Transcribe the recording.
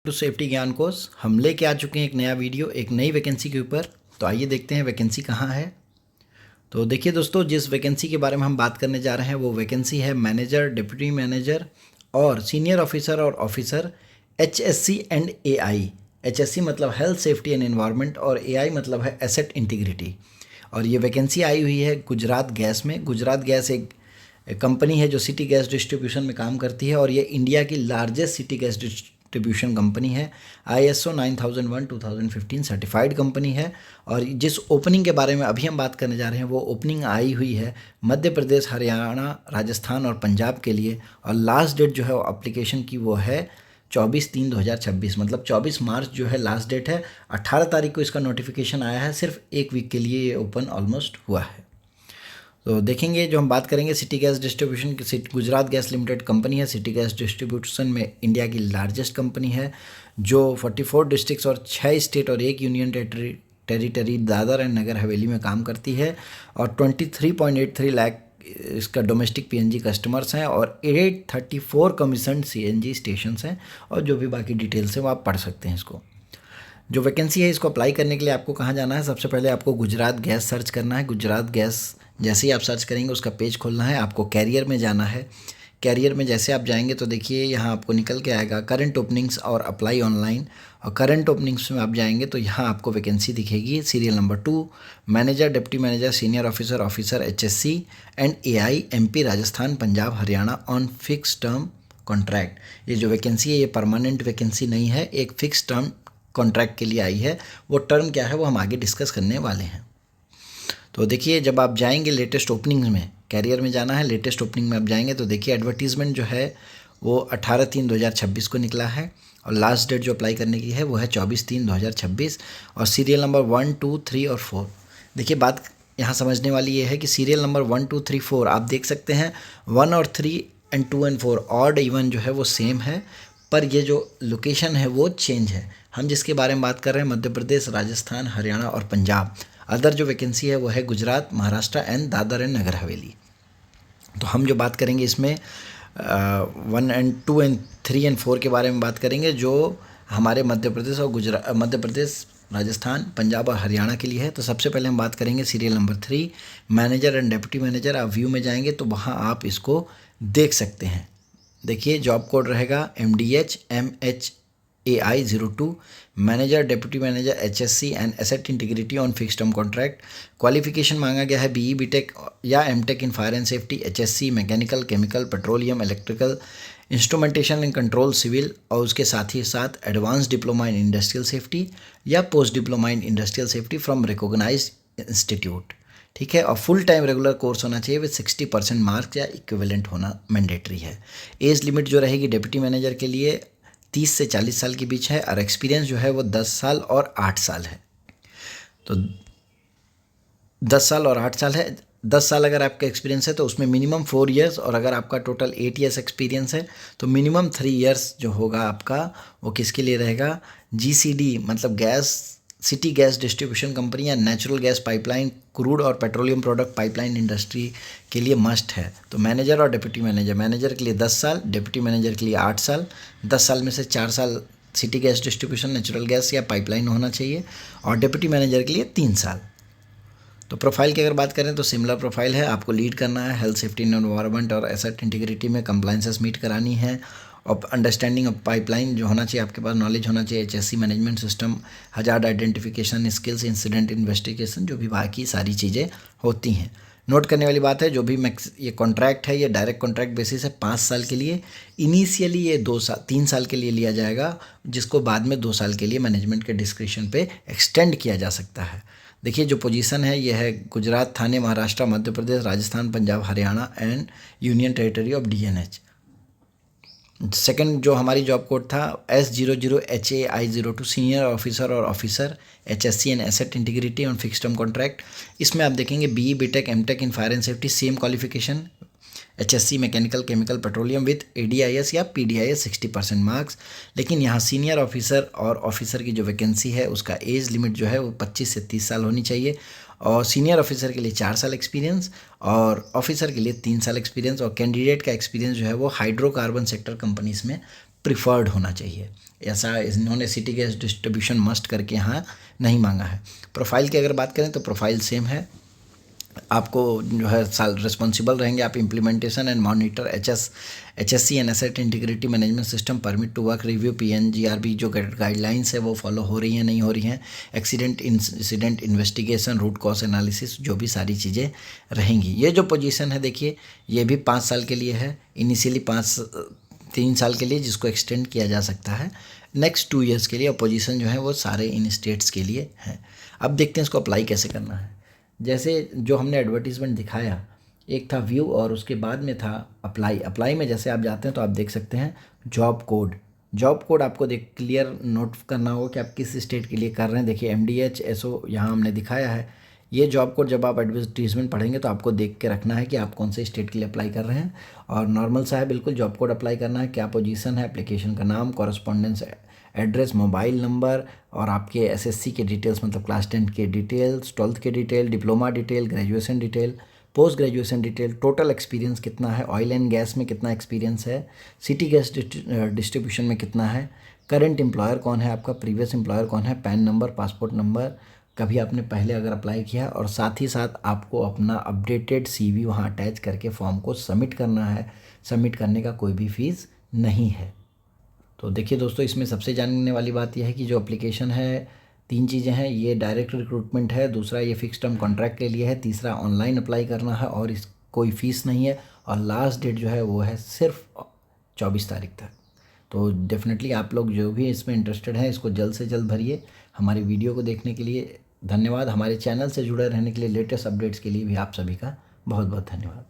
To safety ज्ञान course हम लेके आ चुके हैं एक नया वीडियो एक नई वैकेंसी के ऊपर। तो आइए देखते हैं वैकेंसी कहाँ है। तो देखिए दोस्तों, जिस वैकेंसी के बारे में हम बात करने जा रहे हैं वो वैकेंसी है मैनेजर, डिप्टी मैनेजर और सीनियर ऑफिसर और officer HSC and AI। HSC मतलब हेल्थ सेफ्टी एंड एनवायरनमेंट और AI मतलब है एसेट इंटीग्रिटी। और ये वैकेंसी आई हुई है गुजरात गैस में। गुजरात गैस एक कंपनी है जो सिटी गैस डिस्ट्रीब्यूशन में काम करती है और ये इंडिया की largest city gas distribution company है। ISO 9001 2015 सर्टिफाइड कंपनी है। और जिस ओपनिंग के बारे में अभी हम बात करने जा रहे हैं वो ओपनिंग आई हुई है मध्य प्रदेश, हरियाणा, राजस्थान और पंजाब के लिए। और लास्ट डेट जो है वो एप्लीकेशन की वो है 24/3/2026, मतलब 24 मार्च जो है लास्ट डेट है। 18 तारीख को इसका नोटिफिकेशन आया है। सिर्फ एक वीक के लिए ये ओपन ऑलमोस्ट हुआ है। तो देखेंगे, जो हम बात करेंगे सिटी गैस डिस्ट्रीब्यूशन की, गुजरात गैस लिमिटेड कंपनी है। सिटी गैस डिस्ट्रीब्यूशन में इंडिया की लार्जेस्ट कंपनी है जो 44 डिस्ट्रिक्ट्स और 6 स्टेट और 1 union territory Dadar and Nagar Haveli में काम करती है। और 23.83 लाख इसका डोमेस्टिक PNG कस्टमर्स हैं और 834 कमीशन CNG स्टेशंस हैं। और जो भी बाकी डिटेल्स हैं वो आप पढ़ सकते हैं इसको। जो वैकेंसी है इसको अप्लाई करने के लिए आपको कहाँ जाना है? सबसे पहले आपको गुजरात गैस सर्च करना है। गुजरात गैस जैसे ही आप सर्च करेंगे उसका पेज खोलना है। आपको कैरियर में जाना है। कैरियर में जैसे आप जाएंगे तो देखिए यहाँ आपको निकल के आएगा करंट ओपनिंग्स और अप्लाई ऑनलाइन। और करंट ओपनिंग्स में आप जाएंगे तो यहाँ आपको वैकेंसी दिखेगी serial number 2, manager, deputy manager, senior officer, officer HSC and AI MP Rajasthan, Punjab, Haryana on fix term contract. ये जो वैकेंसी है ये परमानेंट वैकेंसी नहीं है, एक फिक्स टर्म कॉन्ट्रैक्ट के लिए आई है। वो टर्म क्या है वो हम आगे डिस्कस करने वाले हैं। तो देखिए, जब आप जाएंगे लेटेस्ट ओपनिंग में, कैरियर में जाना है, लेटेस्ट ओपनिंग में आप जाएंगे तो देखिए एडवर्टीज़मेंट जो है वो 18/3/2026 को निकला है। और लास्ट डेट जो अप्लाई करने की है वो है 24/3/2026। और सीरियल नंबर 1, 2, 3 और 4। देखिए, बात यहाँ समझने वाली ये है कि सीरियल नंबर 1, 2, 3, 4 आप देख सकते हैं। 1 और 3 एंड 2 एंड 4 ऑड इवन जो है वो सेम है, पर ये जो लोकेशन है वो चेंज है। हम जिसके बारे में बात कर रहे हैं मध्य प्रदेश, राजस्थान, हरियाणा और पंजाब। अदर जो वैकेंसी है वो है गुजरात, महाराष्ट्र एंड दादर एंड नगर हवेली। तो हम जो बात करेंगे इसमें 1 एंड 2 एंड 3 एंड 4 के बारे में बात करेंगे जो हमारे मध्य प्रदेश और मध्य प्रदेश, राजस्थान, पंजाब और हरियाणा के लिए है। तो सबसे पहले हम बात करेंगे serial number 3, manager and deputy manager. आप व्यू में जाएंगे तो वहाँ आप इसको देख सकते हैं। देखिए, जॉब कोड रहेगा MDH MHAI 02, manager, deputy manager, HSC and asset integrity on fix term contract. Qualification मांगा गया है BE BTech या MTech in fire and safety, HSC, mechanical, chemical, petroleum, electrical, instrumentation and control, civil. और उसके साथ ही साथ advance diploma in industrial safety या post diploma in industrial safety from recognised institute. ठीक है। और फुल टाइम रेगुलर कोर्स होना चाहिए विद 60% मार्क्स या इक्विवेलेंट होना मैंडेटरी है। एज लिमिट जो रहेगी डिप्टी मैनेजर के लिए 30 से 40 साल के बीच है। और एक्सपीरियंस जो है वो 10 साल और 8 साल है। तो 10 साल और 8 साल है। 10 साल अगर आपका एक्सपीरियंस है तो उसमें मिनिमम 4 इयर्स, और अगर आपका टोटल 8 इयर्स एक्सपीरियंस है तो मिनिमम 3 इयर्स जो होगा आपका वो किसके लिए रहेगा? GCD मतलब gas, city gas distribution company या नेचुरल गैस पाइपलाइन, क्रूड और पेट्रोलियम प्रोडक्ट पाइपलाइन इंडस्ट्री के लिए मस्ट है। तो मैनेजर और डिप्टी मैनेजर, मैनेजर के लिए 10 साल, डिप्टी मैनेजर के लिए 8 साल। 10 साल में से 4 साल city gas distribution, natural gas या पाइपलाइन होना चाहिए, और डिप्टी मैनेजर के लिए 3 साल। तो प्रोफाइल की अगर बात करें तो सिमिलर प्रोफाइल है। आपको लीड करना है, हेल्थ सेफ्टी एनवायरनमेंट और एसेट इंटीग्रिटी में कंप्लाइंसेस मीट करानी है। और अंडरस्टैंडिंग ऑफ पाइपलाइन जो होना चाहिए, आपके पास नॉलेज होना चाहिए। HSC management system, hazard identification skills, incident investigation, जो भी बाकी सारी चीज़ें होती हैं। नोट करने वाली बात है, जो भी ये कॉन्ट्रैक्ट है ये डायरेक्ट कॉन्ट्रैक्ट बेसिस है 5 साल के लिए। इनिशियली ये 3 साल के लिए लिया जाएगा, जिसको बाद में 2 साल के लिए मैनेजमेंट के डिस्क्रिप्शन पे एक्सटेंड किया जा सकता है। देखिए, जो पोजीशन है ये है Gujarat, Thane, Maharashtra, Madhya Pradesh, Rajasthan, Punjab, Haryana and union territory of DNH। Second जो हमारी जॉब कोड था S00HAI 02, सीनियर ऑफिसर और officer HSC and asset integrity on fix term contract. इसमें आप देखेंगे BE BTech MTech in fire and safety, same qualification, HSC, mechanical, chemical, petroleum with ADIS या PDIS 60% marks. लेकिन यहाँ senior officer और officer की जो वैकेंसी है उसका एज लिमिट जो है वो 25 से 30 साल होनी चाहिए। और सीनियर ऑफिसर के लिए 4 साल एक्सपीरियंस और ऑफिसर के लिए 3 साल एक्सपीरियंस। और कैंडिडेट का एक्सपीरियंस जो है वो हाइड्रोकार्बन सेक्टर कंपनीज में प्रिफर्ड होना चाहिए। ऐसा इन्होंने सिटी गैस डिस्ट्रीब्यूशन मस्ट करके यहाँ नहीं मांगा है। प्रोफाइल की अगर बात करें तो प्रोफाइल सेम है। आपको जो है साल रिस्पॉन्सिबल रहेंगे आप implementation and monitor HSC and asset integrity management system, permit to work, review PNGRB जो गाइडलाइंस है वो फॉलो हो रही हैं नहीं हो रही हैं, accident incident investigation, root cause analysis, जो भी सारी चीज़ें रहेंगी। ये जो पोजीशन है देखिए ये भी 5 साल के लिए है, इनिशियली 3 साल के लिए, जिसको एक्सटेंड किया जा सकता है नेक्स्ट 2 ईयर्स के लिए। और पोजीशन जो है वो सारे इन स्टेट्स के लिए है। अब देखते हैं इसको अप्लाई कैसे करना है। जैसे जो हमने एडवर्टीज़मेंट दिखाया, एक था व्यू और उसके बाद में था अप्लाई में जैसे आप जाते हैं तो आप देख सकते हैं जॉब कोड आपको देख क्लियर नोट करना होगा कि आप किस स्टेट के लिए कर रहे हैं। देखिए MDH SO यहाँ हमने दिखाया है। ये जॉब कोड जब आप एडवर्टीजमेंट पढ़ेंगे तो आपको देख के रखना है कि आप कौन से स्टेट के लिए अप्लाई कर रहे हैं। और नॉर्मल सा है बिल्कुल, जॉब कोड अप्लाई करना है, क्या पोजीशन है, एप्लीकेशन का नाम, कॉरस्पॉन्डेंस एड्रेस, मोबाइल नंबर और आपके SSC के डिटेल्स मतलब क्लास 10 के डिटेल्स, 12th के detail, diploma detail, graduation detail, post graduation detail, total experience कितना है, ऑयल एंड गैस में कितना एक्सपीरियंस है, सिटी गैस डिस्ट्रीब्यूशन में कितना है, करंट एम्प्लॉयर कौन है आपका, प्रीवियस एम्प्लॉयर कौन है, पैन नंबर, पासपोर्ट नंबर, कभी आपने पहले अगर अप्लाई किया, और साथ ही साथ आपको अपना अपडेटेड CV वहाँ अटैच करके फॉर्म को सबमिट करना है। सबमिट करने का कोई भी फीस नहीं है। तो देखिए दोस्तों, इसमें सबसे जानने वाली बात यह है कि जो एप्लीकेशन है 3 चीज़ें हैं। ये डायरेक्ट रिक्रूटमेंट है, दूसरा ये फिक्स टर्म कॉन्ट्रैक्ट के लिए है, तीसरा ऑनलाइन अप्लाई करना है और इस कोई फ़ीस नहीं है। और लास्ट डेट जो है वो है सिर्फ 24 तारीख तक। तो डेफिनेटली आप लोग जो भी इसमें इंटरेस्टेड हैं इसको जल्द से जल्द भरिए। हमारी वीडियो को देखने के लिए धन्यवाद। हमारे चैनल से जुड़े रहने के लिए, लेटेस्ट अपडेट्स के लिए भी आप सभी का बहुत बहुत धन्यवाद।